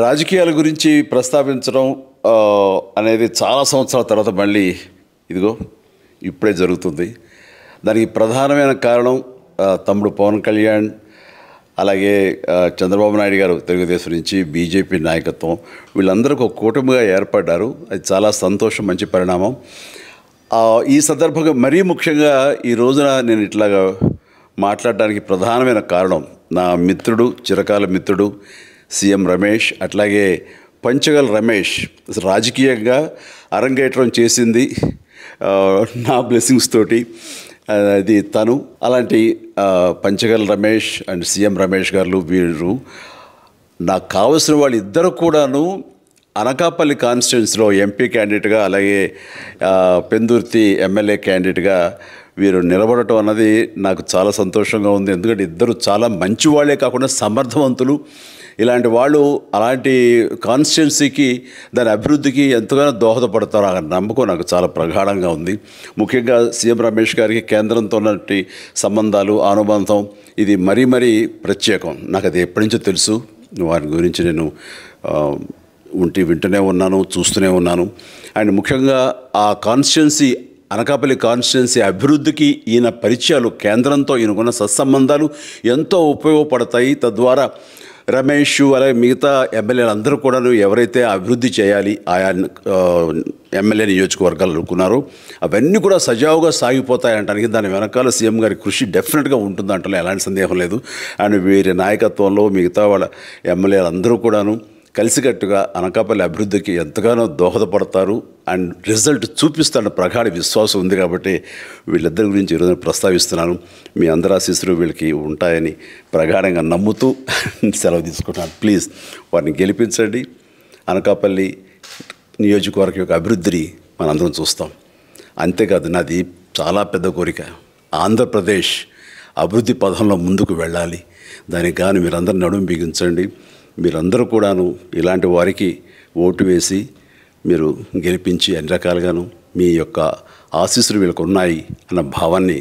రాజకీయాల గురించి ప్రస్తావించడం అనేది చాలా సంవత్సరాల తర్వాత మళ్ళీ ఇదిగో ఇప్పుడే జరుగుతుంది. దానికి ప్రధానమైన కారణం తమ్ముడు పవన్ కళ్యాణ్, అలాగే చంద్రబాబు నాయుడు గారు తెలుగుదేశం నుంచి, బీజేపీ నాయకత్వం వీళ్ళందరూ ఒక కూటమిగా ఏర్పడ్డారు. అది చాలా సంతోషం, మంచి పరిణామం. ఈ సందర్భంగా మరీ ముఖ్యంగా ఈ రోజున నేను ఇట్లాగా మాట్లాడడానికి ప్రధానమైన కారణం నా మిత్రుడు, చిరకాల మిత్రుడు సీఎం రమేష్, అట్లాగే పంచగల్ రమేష్ రాజకీయంగా అరంగేట్రం చేసింది నా బ్లెస్సింగ్స్ తోటి. అది తను. అలాంటి పంచగల్ రమేష్ అండ్ సీఎం రమేష్ గారు వీరు నాకు కావలసిన వాళ్ళు ఇద్దరు కూడాను అనకాపల్లి కాన్స్టిట్యున్సీలో ఎంపీ క్యాండిడేట్గా, అలాగే పెందుర్తి ఎమ్మెల్యే క్యాండిడేట్గా వీరు నిలబడటం అన్నది నాకు చాలా సంతోషంగా ఉంది. ఎందుకంటే ఇద్దరు చాలా మంచి వాళ్ళే కాకుండా సమర్థవంతులు. ఇలాంటి వాళ్ళు అలాంటి కాన్స్టిట్యున్సీకి, దాని అభివృద్ధికి ఎంతగానో దోహదపడతారు అన్న నమ్మకం నాకు చాలా ప్రగాఢంగా ఉంది. ముఖ్యంగా సీఎం రమేష్ గారికి కేంద్రంతో ఉన్నటువంటి సంబంధాలు, అనుబంధం ఇది మరీ మరీ ప్రత్యేకం. నాకు అది ఎప్పటి నుంచో తెలుసు. వారి గురించి నేను వింటూనే ఉన్నాను, చూస్తూనే ఉన్నాను. అండ్ ముఖ్యంగా ఆ కాన్స్టిట్యున్సీ, అనకాపల్లి కాన్స్టిట్యున్సీ అభివృద్ధికి ఈయన పరిచయాలు, కేంద్రంతో ఈయనకున్న సత్సంబంధాలు ఎంతో ఉపయోగపడతాయి. తద్వారా రమేష్ అలాగే మిగతా ఎమ్మెల్యేలు అందరూ కూడాను ఎవరైతే అభివృద్ధి చేయాలి ఆయా ఎమ్మెల్యే నియోజకవర్గాలు అనుకున్నారో అవన్నీ కూడా సజావుగా సాగిపోతాయంటానికి దాని వెనకాల సీఎం గారి కృషి డెఫినెట్గా ఉంటుందంటే ఎలాంటి సందేహం లేదు. అండ్ వీరి నాయకత్వంలో మిగతా వాళ్ళ ఎమ్మెల్యేలు అందరూ కూడాను కలిసికట్టుగా అనకాపల్లి అభివృద్ధికి ఎంతగానో దోహదపడతారు అండ్ రిజల్ట్ చూపిస్తారన్న ప్రగాఢ విశ్వాసం ఉంది. కాబట్టి వీళ్ళిద్దరి గురించి ఈరోజు ప్రస్తావిస్తున్నాను. మీ అందరి ఆశీస్సులు వీళ్ళకి ఉంటాయని ప్రగాఢంగా నమ్ముతూ సెలవు తీసుకుంటున్నాను. ప్లీజ్ వారిని గెలిపించండి. అనకాపల్లి నియోజకవర్గం యొక్క అభివృద్ధిని మనందరం చూస్తాం. అంతేకాదు, నాది చాలా పెద్ద కోరిక, ఆంధ్రప్రదేశ్ అభివృద్ధి పథంలో ముందుకు వెళ్ళాలి. దానికి కానీ మీరందరూ నడుము బిగించండి. మీరందరూ కూడాను ఇలాంటి వారికి ఓటు వేసి మీరు గెలిపించి అన్ని రకాలుగాను మీ యొక్క ఆశీస్సులు వీళ్ళకు ఉన్నాయి అన్న భావాన్ని